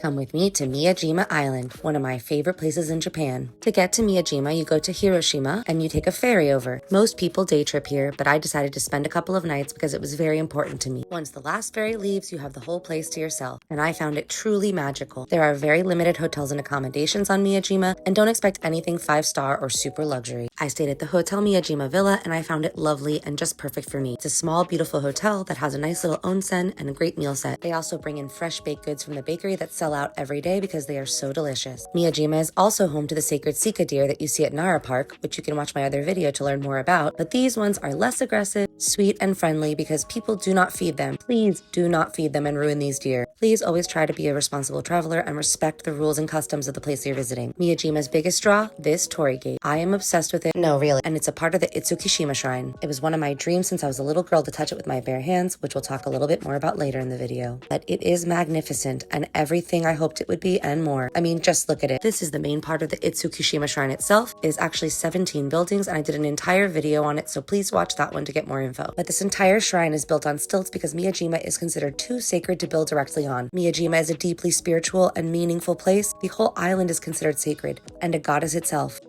Come with me to Miyajima Island, one of my favorite places in Japan. To get to Miyajima, you go to Hiroshima and you take a ferry over. Most people day trip here, but I decided to spend a couple of nights because it was very important to me. Once the last ferry leaves, you have the whole place to yourself, and I found it truly magical. There are very limited hotels and accommodations on Miyajima, and don't expect anything 5-star or super luxury. I stayed at the Hotel Miyajima Villa, and I found it lovely and just perfect for me. It's a small, beautiful hotel that has a nice little onsen and a great meal set. They also bring in fresh baked goods from the bakery that sell out every day because they are so delicious. Miyajima is also home to the sacred Sika deer that you see at Nara Park, which you can watch my other video to learn more about, but these ones are less aggressive, sweet, and friendly because people do not feed them. Please do not feed them and ruin these deer. Please always try to be a responsible traveler and respect the rules and customs of the place you're visiting. Miyajima's biggest draw, this torii gate. I am obsessed with it. No, really. And it's a part of the Hiroshima shrine. It was one of my dreams since I was a little girl to touch it with my bare hands, which we'll talk a little bit more about later in the video. But it is magnificent and everything I hoped it would be and more. I mean, just look at it. This is the main part of the Hiroshima shrine itself. It is actually 17 buildings, and I did an entire video on it, so please watch that one to get more info. But this entire shrine is built on stilts because Miyajima is considered too sacred to build directly on. Miyajima is a deeply spiritual and meaningful place. The whole island is considered sacred, and a goddess itself.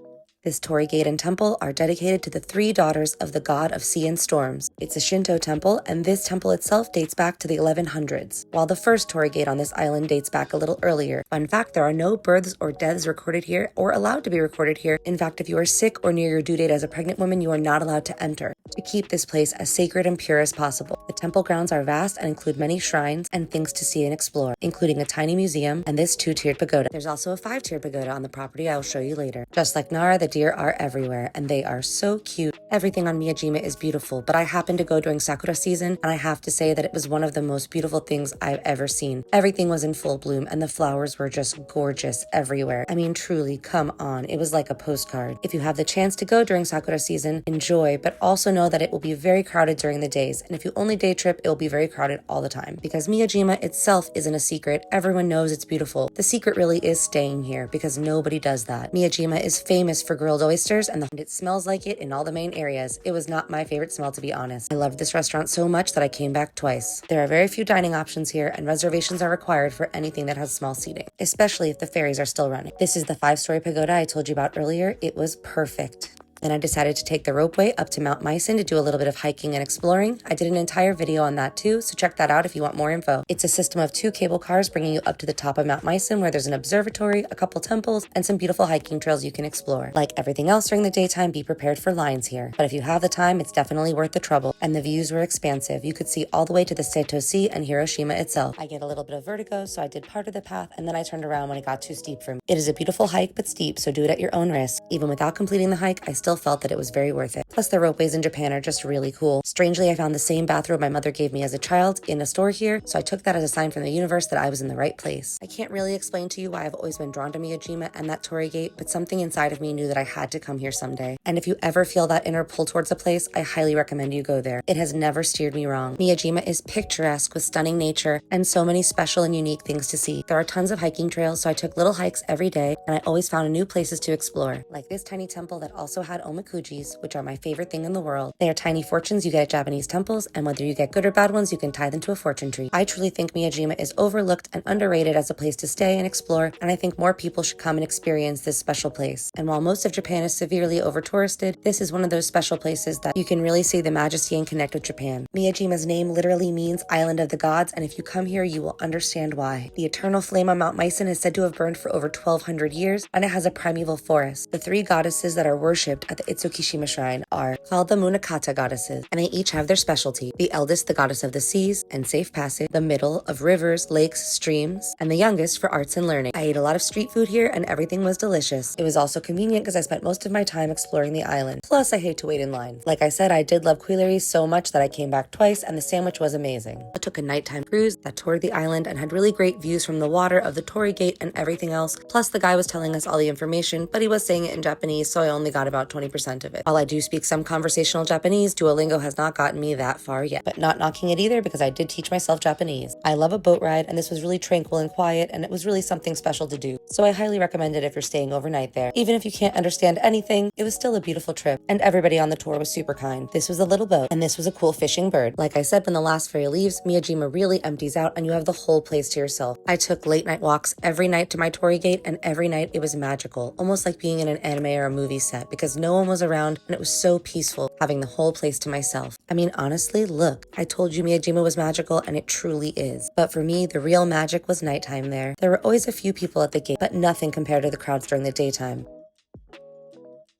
This torii gate and temple are dedicated to the 3 daughters of the god of sea and storms. It's a Shinto temple, and this temple itself dates back to the 1100s, while the first torii gate on this island dates back a little earlier. Fun fact, there are no births or deaths recorded here or allowed to be recorded here. In fact, if you are sick or near your due date as a pregnant woman, you are not allowed to enter, to keep this place as sacred and pure as possible. The temple grounds are vast and include many shrines and things to see and explore, including a tiny museum and this 2-tiered pagoda. There's also a 5-tiered pagoda on the property I will show you later. Just like Nara, the deer are everywhere, and they are so cute. Everything on Miyajima is beautiful, but I happened to go during sakura season, and I have to say that it was one of the most beautiful things I've ever seen. Everything was in full bloom, and the flowers were just gorgeous everywhere. I mean, truly, come on. It was like a postcard. If you have the chance to go during sakura season, enjoy, but also know that it will be very crowded during the days, and if you only day trip, it will be very crowded all the time. Because Miyajima itself isn't a secret. Everyone knows it's beautiful. The secret really is staying here, because nobody does that. Miyajima is famous for grilled oysters, and it smells like it in all the main areas. It was not my favorite smell, to be honest. I loved this restaurant so much that I came back twice. There are very few dining options here, and reservations are required for anything that has small seating, especially if the ferries are still running. This is the 5-story pagoda I told you about earlier. It was perfect. Then I decided to take the ropeway up to Mount Myson to do a little bit of hiking and exploring. I did an entire video on that too, so check that out if you want more info. It's a system of 2 cable cars bringing you up to the top of Mount Myson, where there's an observatory, a couple temples, and some beautiful hiking trails you can explore. Like everything else during the daytime, be prepared for lines here. But if you have the time, it's definitely worth the trouble. And the views were expansive. You could see all the way to the Seto Sea and Hiroshima itself. I get a little bit of vertigo, so I did part of the path, and then I turned around when it got too steep for me. It is a beautiful hike, but steep, so do it at your own risk. Even without completing the hike, I still felt that it was very worth it. Plus, the ropeways in Japan are just really cool. Strangely, I found the same bathrobe my mother gave me as a child in a store here, so I took that as a sign from the universe that I was in the right place. I can't really explain to you why I've always been drawn to Miyajima and that torii gate, but something inside of me knew that I had to come here someday. And if you ever feel that inner pull towards a place, I highly recommend you go there. It has never steered me wrong. Miyajima is picturesque with stunning nature and so many special and unique things to see. There are tons of hiking trails, so I took little hikes every day, and I always found new places to explore, like this tiny temple that also had omikujis, which are my favorite thing in the world. They are tiny fortunes you get at Japanese temples, and whether you get good or bad ones, you can tie them to a fortune tree. I truly think Miyajima is overlooked and underrated as a place to stay and explore, and I think more people should come and experience this special place. And while most of Japan is severely over-touristed, this is one of those special places that you can really see the majesty and connect with Japan. Miyajima's name literally means Island of the Gods, and if you come here, you will understand why. The eternal flame on Mount Myson is said to have burned for over 1,200 years, and it has a primeval forest. The 3 goddesses that are worshipped at the Hiroshima shrine are called the Munakata goddesses, and they each have their specialty. The eldest, the goddess of the seas and safe passage, the middle of rivers, lakes, streams, and the youngest for arts and learning. I ate a lot of street food here, and everything was delicious. It was also convenient because I spent most of my time exploring the island. Plus, I hate to wait in line. Like I said, I did love Quilleries so much that I came back twice, and the sandwich was amazing. I took a nighttime cruise that toured the island and had really great views from the water of the torii gate and everything else. Plus, the guy was telling us all the information, but he was saying it in Japanese, so I only got about 20 20% of it. While I do speak some conversational Japanese, Duolingo has not gotten me that far yet, but not knocking it either because I did teach myself Japanese. I love a boat ride, and this was really tranquil and quiet, and it was really something special to do. So I highly recommend it if you're staying overnight there. Even if you can't understand anything, it was still a beautiful trip, and everybody on the tour was super kind. This was a little boat, and this was a cool fishing bird. Like I said, when the last ferry leaves, Miyajima really empties out, and you have the whole place to yourself. I took late night walks every night to my torii gate, and every night it was magical, almost like being in an anime or a movie set, because no one was around, and it was so peaceful, having the whole place to myself. I mean, honestly, look, I told you Miyajima was magical, and it truly is. But for me, the real magic was nighttime there. There were always a few people at the gate, but nothing compared to the crowds during the daytime.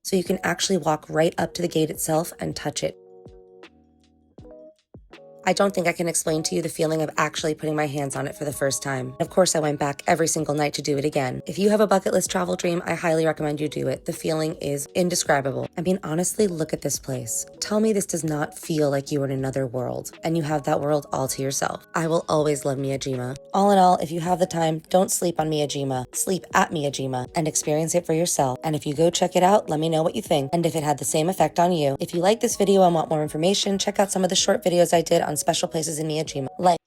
So you can actually walk right up to the gate itself and touch it. I don't think I can explain to you the feeling of actually putting my hands on it for the first time. Of course, I went back every single night to do it again. If you have a bucket list travel dream, I highly recommend you do it. The feeling is indescribable. I mean, honestly, look at this place. Tell me this does not feel like you are in another world, and you have that world all to yourself. I will always love Miyajima. All in all, if you have the time, don't sleep on Miyajima. Sleep at Miyajima and experience it for yourself. And if you go check it out, let me know what you think and if it had the same effect on you. If you like this video and want more information, check out some of the short videos I did on special places in Miyajima, like